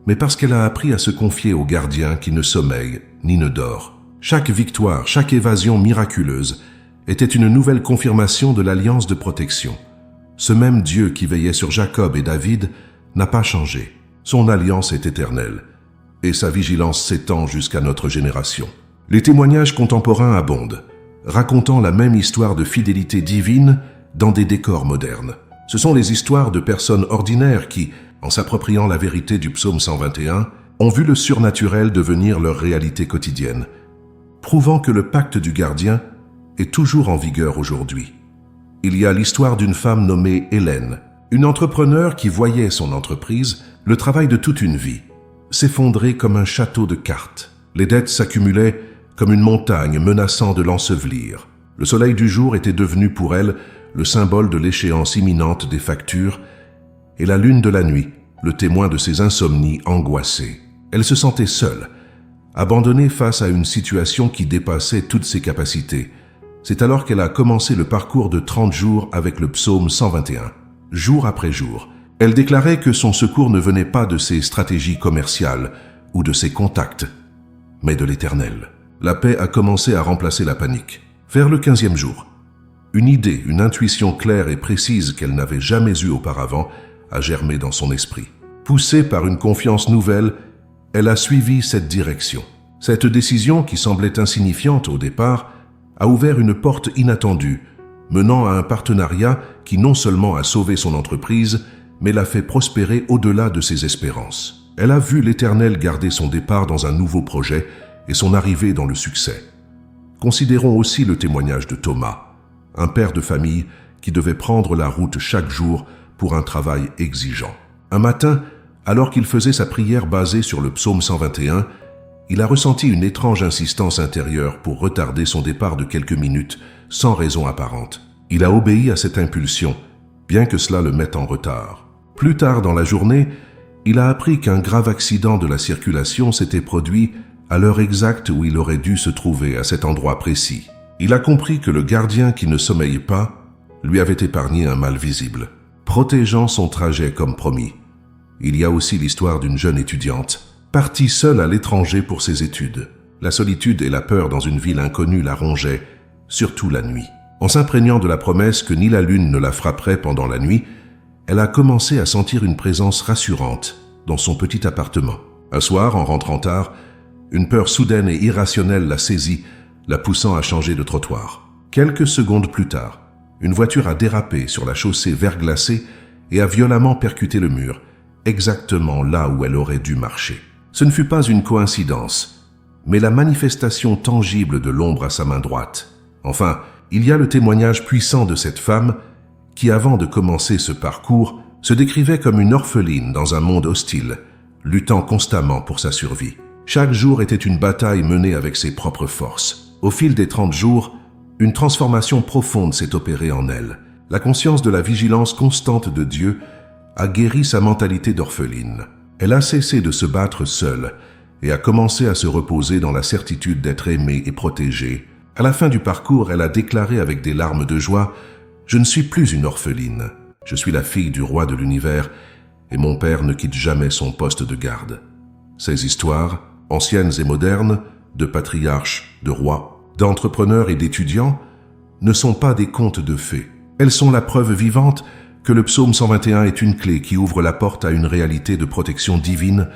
Speaker 1: mais parce qu'elle a appris à se confier au gardien qui ne sommeille ni ne dort. Chaque victoire, chaque évasion miraculeuse était une nouvelle confirmation de l'alliance de protection. Ce même Dieu qui veillait sur Jacob et David n'a pas changé. Son alliance est éternelle, et sa vigilance s'étend jusqu'à notre génération. Les témoignages contemporains abondent, racontant la même histoire de fidélité divine dans des décors modernes. Ce sont les histoires de personnes ordinaires qui, en s'appropriant la vérité du psaume 121, ont vu le surnaturel devenir leur réalité quotidienne, prouvant que le pacte du gardien est toujours en vigueur aujourd'hui. Il y a l'histoire d'une femme nommée Hélène, une entrepreneur qui voyait son entreprise, le travail de toute une vie, s'effondrait comme un château de cartes. Les dettes s'accumulaient comme une montagne menaçant de l'ensevelir. Le soleil du jour était devenu pour elle le symbole de l'échéance imminente des factures et la lune de la nuit, le témoin de ses insomnies angoissées. Elle se sentait seule, abandonnée face à une situation qui dépassait toutes ses capacités. C'est alors qu'elle a commencé le parcours de 30 jours avec le psaume 121. Jour après jour, elle déclarait que son secours ne venait pas de ses stratégies commerciales ou de ses contacts, mais de l'Éternel. La paix a commencé à remplacer la panique. Vers le 15e jour, une idée, une intuition claire et précise qu'elle n'avait jamais eue auparavant a germé dans son esprit. Poussée par une confiance nouvelle, elle a suivi cette direction. Cette décision, qui semblait insignifiante au départ, a ouvert une porte inattendue, menant à un partenariat qui non seulement a sauvé son entreprise, mais l'a fait prospérer au-delà de ses espérances. Elle a vu l'Éternel garder son départ dans un nouveau projet et son arrivée dans le succès. Considérons aussi le témoignage de Thomas, un père de famille qui devait prendre la route chaque jour pour un travail exigeant. Un matin, alors qu'il faisait sa prière basée sur le psaume 121, il a ressenti une étrange insistance intérieure pour retarder son départ de quelques minutes, sans raison apparente. Il a obéi à cette impulsion, bien que cela le mette en retard. Plus tard dans la journée, il a appris qu'un grave accident de la circulation s'était produit à l'heure exacte où il aurait dû se trouver à cet endroit précis. Il a compris que le gardien qui ne sommeille pas lui avait épargné un mal visible, protégeant son trajet comme promis. Il y a aussi l'histoire d'une jeune étudiante, partie seule à l'étranger pour ses études. La solitude et la peur dans une ville inconnue la rongeaient, surtout la nuit. En s'imprégnant de la promesse que ni la lune ne la frapperait pendant la nuit, elle a commencé à sentir une présence rassurante dans son petit appartement. Un soir, en rentrant tard, une peur soudaine et irrationnelle l'a saisie, la poussant à changer de trottoir. Quelques secondes plus tard, une voiture a dérapé sur la chaussée verglacée et a violemment percuté le mur, exactement là où elle aurait dû marcher. Ce ne fut pas une coïncidence, mais la manifestation tangible de l'ombre à sa main droite. Enfin, il y a le témoignage puissant de cette femme qui, avant de commencer ce parcours, se décrivait comme une orpheline dans un monde hostile, luttant constamment pour sa survie. Chaque jour était une bataille menée avec ses propres forces. Au fil des 30 jours, une transformation profonde s'est opérée en elle. La conscience de la vigilance constante de Dieu a guéri sa mentalité d'orpheline. Elle a cessé de se battre seule et a commencé à se reposer dans la certitude d'être aimée et protégée. À la fin du parcours, elle a déclaré avec des larmes de joie « Je ne suis plus une orpheline. Je suis la fille du roi de l'univers et mon père ne quitte jamais son poste de garde. » Ces histoires, anciennes et modernes, de patriarches, de rois, d'entrepreneurs et d'étudiants, ne sont pas des contes de fées. Elles sont la preuve vivante que le psaume 121 est une clé qui ouvre la porte à une réalité de protection divine,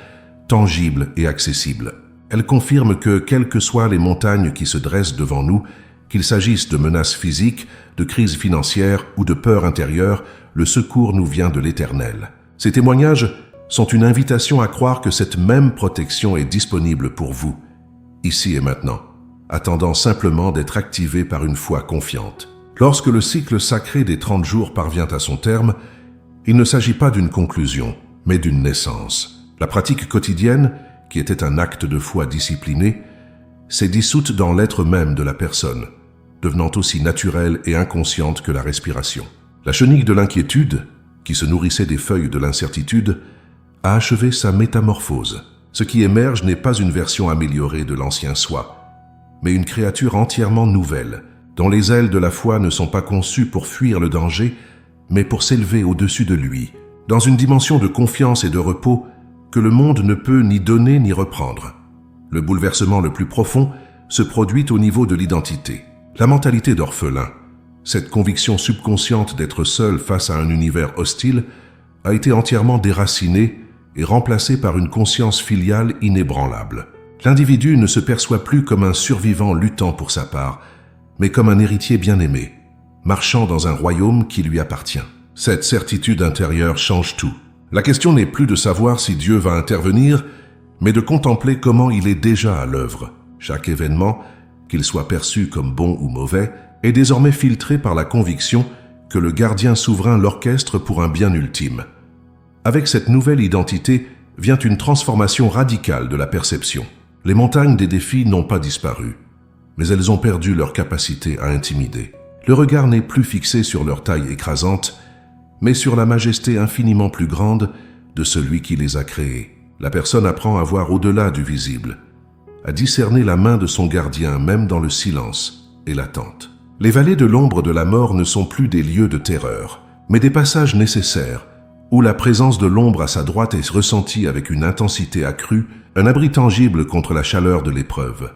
Speaker 1: tangible et accessible. Elle confirme que, quelles que soient les montagnes qui se dressent devant nous, qu'il s'agisse de menaces physiques, de crises financières ou de peurs intérieures, le secours nous vient de l'Éternel. Ces témoignages sont une invitation à croire que cette même protection est disponible pour vous, ici et maintenant, attendant simplement d'être activée par une foi confiante. Lorsque le cycle sacré des 30 jours parvient à son terme, il ne s'agit pas d'une conclusion, mais d'une naissance. La pratique quotidienne, qui était un acte de foi discipliné, s'est dissoute dans l'être même de la personne, devenant aussi naturelle et inconsciente que la respiration. La chenille de l'inquiétude, qui se nourrissait des feuilles de l'incertitude, a achevé sa métamorphose. Ce qui émerge n'est pas une version améliorée de l'ancien soi, mais une créature entièrement nouvelle, dont les ailes de la foi ne sont pas conçues pour fuir le danger, mais pour s'élever au-dessus de lui, dans une dimension de confiance et de repos que le monde ne peut ni donner ni reprendre. Le bouleversement le plus profond se produit au niveau de l'identité. La mentalité d'orphelin, cette conviction subconsciente d'être seul face à un univers hostile, a été entièrement déracinée et remplacée par une conscience filiale inébranlable. L'individu ne se perçoit plus comme un survivant luttant pour sa part, mais comme un héritier bien-aimé, marchant dans un royaume qui lui appartient. Cette certitude intérieure change tout. La question n'est plus de savoir si Dieu va intervenir, mais de contempler comment il est déjà à l'œuvre. Chaque événement, qu'il soit perçu comme bon ou mauvais, est désormais filtré par la conviction que le gardien souverain l'orchestre pour un bien ultime. Avec cette nouvelle identité vient une transformation radicale de la perception. Les montagnes des défis n'ont pas disparu, mais elles ont perdu leur capacité à intimider. Le regard n'est plus fixé sur leur taille écrasante, mais sur la majesté infiniment plus grande de celui qui les a créés. La personne apprend à voir au-delà du visible, à discerner la main de son gardien même dans le silence et l'attente. Les vallées de l'ombre de la mort ne sont plus des lieux de terreur, mais des passages nécessaires, où la présence de l'ombre à sa droite est ressentie avec une intensité accrue, un abri tangible contre la chaleur de l'épreuve.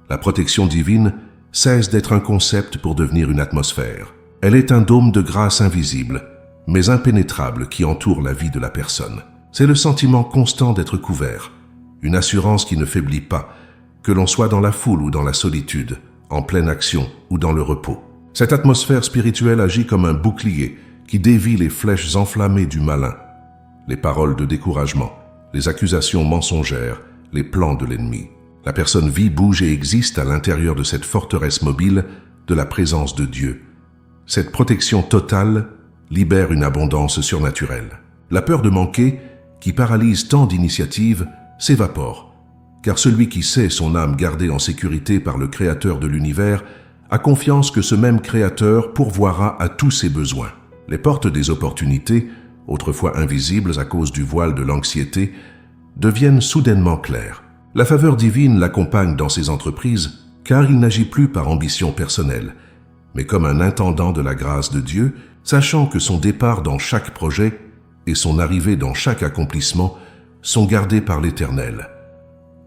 Speaker 1: La protection divine cesse d'être un concept pour devenir une atmosphère. Elle est un dôme de grâce invisible, mais impénétrable qui entoure la vie de la personne. C'est le sentiment constant d'être couvert, une assurance qui ne faiblit pas, que l'on soit dans la foule ou dans la solitude, en pleine action ou dans le repos. Cette atmosphère spirituelle agit comme un bouclier qui dévie les flèches enflammées du malin, les paroles de découragement, les accusations mensongères, les plans de l'ennemi. La personne vit, bouge et existe à l'intérieur de cette forteresse mobile de la présence de Dieu. Cette protection totale libère une abondance surnaturelle. La peur de manquer, qui paralyse tant d'initiatives, s'évapore, car celui qui sait son âme gardée en sécurité par le Créateur de l'univers a confiance que ce même Créateur pourvoira à tous ses besoins. Les portes des opportunités, autrefois invisibles à cause du voile de l'anxiété, deviennent soudainement claires. La faveur divine l'accompagne dans ses entreprises, car il n'agit plus par ambition personnelle, mais comme un intendant de la grâce de Dieu, sachant que son départ dans chaque projet et son arrivée dans chaque accomplissement sont gardés par l'Éternel.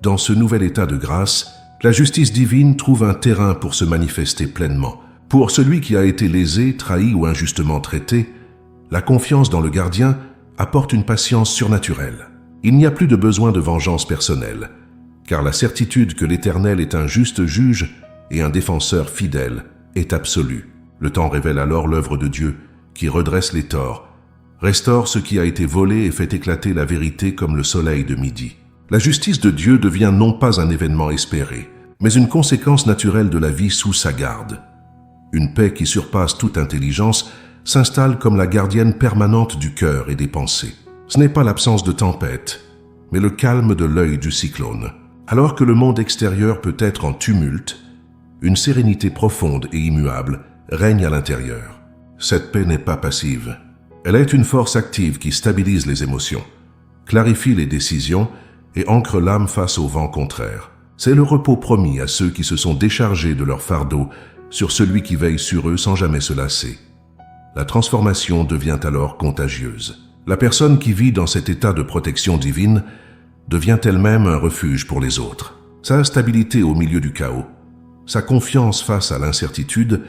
Speaker 1: Dans ce nouvel état de grâce, la justice divine trouve un terrain pour se manifester pleinement. Pour celui qui a été lésé, trahi ou injustement traité, la confiance dans le gardien apporte une patience surnaturelle. Il n'y a plus de besoin de vengeance personnelle, car la certitude que l'Éternel est un juste juge et un défenseur fidèle est absolue. Le temps révèle alors l'œuvre de Dieu, qui redresse les torts, restaure ce qui a été volé et fait éclater la vérité comme le soleil de midi. La justice de Dieu devient non pas un événement espéré, mais une conséquence naturelle de la vie sous sa garde. Une paix qui surpasse toute intelligence s'installe comme la gardienne permanente du cœur et des pensées. Ce n'est pas l'absence de tempête, mais le calme de l'œil du cyclone. Alors que le monde extérieur peut être en tumulte, une sérénité profonde et immuable règne à l'intérieur. Cette paix n'est pas passive. Elle est une force active qui stabilise les émotions, clarifie les décisions et ancre l'âme face au vent contraire. C'est le repos promis à ceux qui se sont déchargés de leur fardeau sur celui qui veille sur eux sans jamais se lasser. La transformation devient alors contagieuse. La personne qui vit dans cet état de protection divine devient elle-même un refuge pour les autres. Sa stabilité au milieu du chaos, sa confiance face à l'incertitude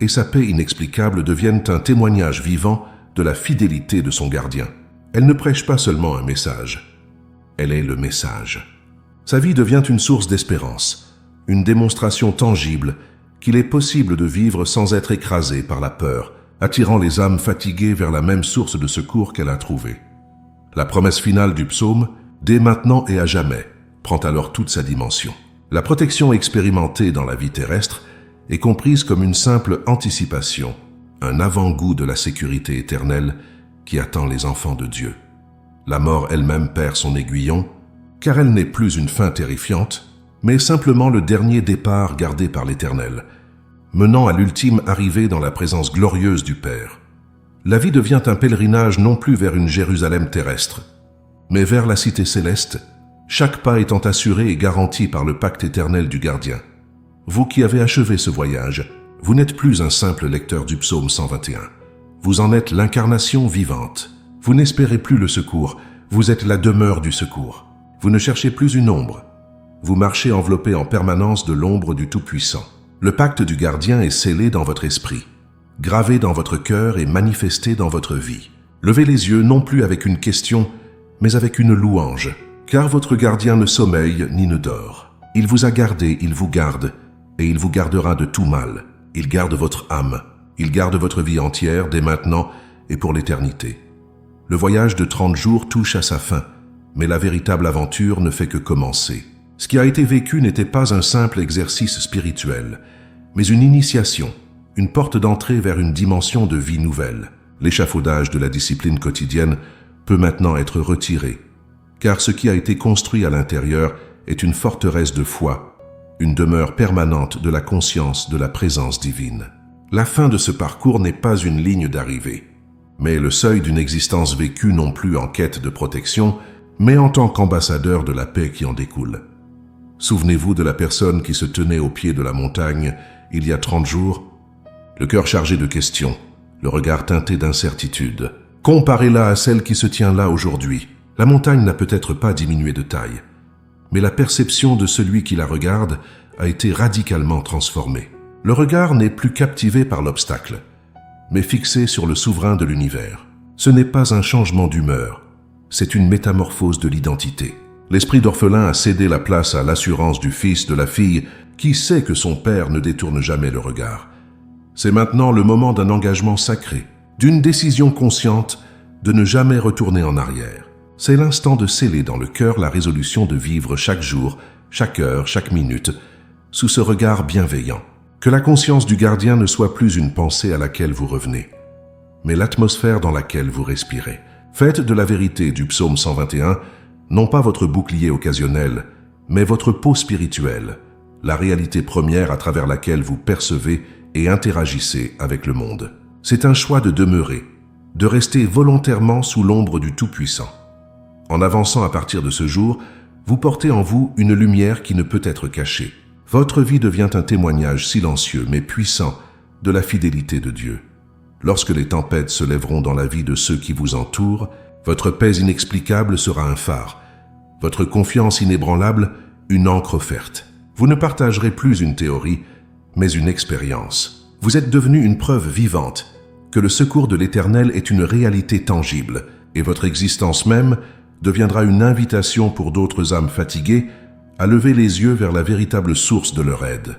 Speaker 1: et sa paix inexplicable deviennent un témoignage vivant de la fidélité de son gardien. Elle ne prêche pas seulement un message, elle est le message. Sa vie devient une source d'espérance, une démonstration tangible qu'il est possible de vivre sans être écrasé par la peur, attirant les âmes fatiguées vers la même source de secours qu'elle a trouvée. La promesse finale du psaume, dès maintenant et à jamais, prend alors toute sa dimension. La protection expérimentée dans la vie terrestre est comprise comme une simple anticipation, un avant-goût de la sécurité éternelle qui attend les enfants de Dieu. La mort elle-même perd son aiguillon, car elle n'est plus une fin terrifiante, mais simplement le dernier départ gardé par l'Éternel, menant à l'ultime arrivée dans la présence glorieuse du Père. La vie devient un pèlerinage non plus vers une Jérusalem terrestre, mais vers la cité céleste, chaque pas étant assuré et garanti par le pacte éternel du gardien. Vous qui avez achevé ce voyage, vous n'êtes plus un simple lecteur du psaume 121. Vous en êtes l'incarnation vivante. Vous n'espérez plus le secours, vous êtes la demeure du secours. Vous ne cherchez plus une ombre. Vous marchez enveloppé en permanence de l'ombre du Tout-Puissant. Le pacte du gardien est scellé dans votre esprit, gravé dans votre cœur et manifesté dans votre vie. Levez les yeux non plus avec une question, mais avec une louange, car votre gardien ne sommeille ni ne dort. Il vous a gardé, il vous garde, et il vous gardera de tout mal. Il garde votre âme, il garde votre vie entière dès maintenant et pour l'éternité. Le voyage de 30 jours touche à sa fin, mais la véritable aventure ne fait que commencer. Ce qui a été vécu n'était pas un simple exercice spirituel, mais une initiation, une porte d'entrée vers une dimension de vie nouvelle. L'échafaudage de la discipline quotidienne peut maintenant être retiré, car ce qui a été construit à l'intérieur est une forteresse de foi, une demeure permanente de la conscience de la présence divine. La fin de ce parcours n'est pas une ligne d'arrivée, mais le seuil d'une existence vécue non plus en quête de protection, mais en tant qu'ambassadeur de la paix qui en découle. Souvenez-vous de la personne qui se tenait au pied de la montagne il y a 30 jours, le cœur chargé de questions, le regard teinté d'incertitude. Comparez-la à celle qui se tient là aujourd'hui. La montagne n'a peut-être pas diminué de taille, mais la perception de celui qui la regarde a été radicalement transformée. Le regard n'est plus captivé par l'obstacle, mais fixé sur le souverain de l'univers. Ce n'est pas un changement d'humeur, c'est une métamorphose de l'identité. L'esprit d'orphelin a cédé la place à l'assurance du fils de la fille qui sait que son père ne détourne jamais le regard. C'est maintenant le moment d'un engagement sacré, d'une décision consciente de ne jamais retourner en arrière. C'est l'instant de sceller dans le cœur la résolution de vivre chaque jour, chaque heure, chaque minute, sous ce regard bienveillant. Que la conscience du gardien ne soit plus une pensée à laquelle vous revenez, mais l'atmosphère dans laquelle vous respirez. Faites de la vérité du psaume 121, non pas votre bouclier occasionnel, mais votre peau spirituelle, la réalité première à travers laquelle vous percevez et interagissez avec le monde. C'est un choix de demeurer, de rester volontairement sous l'ombre du Tout-Puissant. En avançant à partir de ce jour, vous portez en vous une lumière qui ne peut être cachée. Votre vie devient un témoignage silencieux mais puissant de la fidélité de Dieu. Lorsque les tempêtes se lèveront dans la vie de ceux qui vous entourent, votre paix inexplicable sera un phare, votre confiance inébranlable une ancre offerte. Vous ne partagerez plus une théorie, mais une expérience. Vous êtes devenu une preuve vivante que le secours de l'Éternel est une réalité tangible, et votre existence même deviendra une invitation pour d'autres âmes fatiguées à lever les yeux vers la véritable source de leur aide.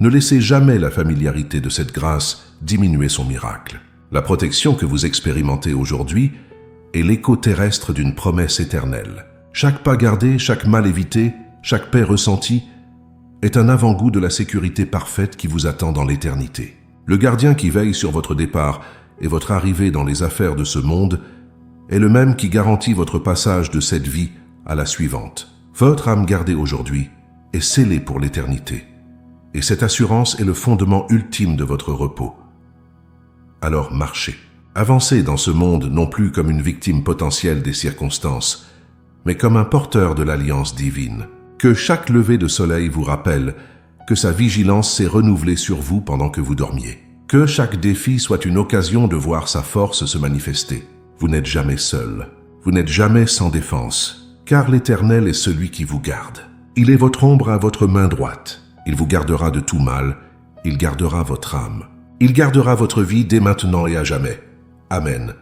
Speaker 1: Ne laissez jamais la familiarité de cette grâce diminuer son miracle. La protection que vous expérimentez aujourd'hui est l'écho terrestre d'une promesse éternelle. Chaque pas gardé, chaque mal évité, chaque paix ressentie est un avant-goût de la sécurité parfaite qui vous attend dans l'éternité. Le gardien qui veille sur votre départ et votre arrivée dans les affaires de ce monde est le même qui garantit votre passage de cette vie à la suivante. Votre âme gardée aujourd'hui est scellée pour l'éternité, et cette assurance est le fondement ultime de votre repos. Alors marchez. Avancez dans ce monde non plus comme une victime potentielle des circonstances, mais comme un porteur de l'alliance divine. Que chaque lever de soleil vous rappelle que sa vigilance s'est renouvelée sur vous pendant que vous dormiez. Que chaque défi soit une occasion de voir sa force se manifester. Vous n'êtes jamais seul. Vous n'êtes jamais sans défense, car l'Éternel est celui qui vous garde. Il est votre ombre à votre main droite. Il vous gardera de tout mal. Il gardera votre âme. Il gardera votre vie dès maintenant et à jamais. Amen.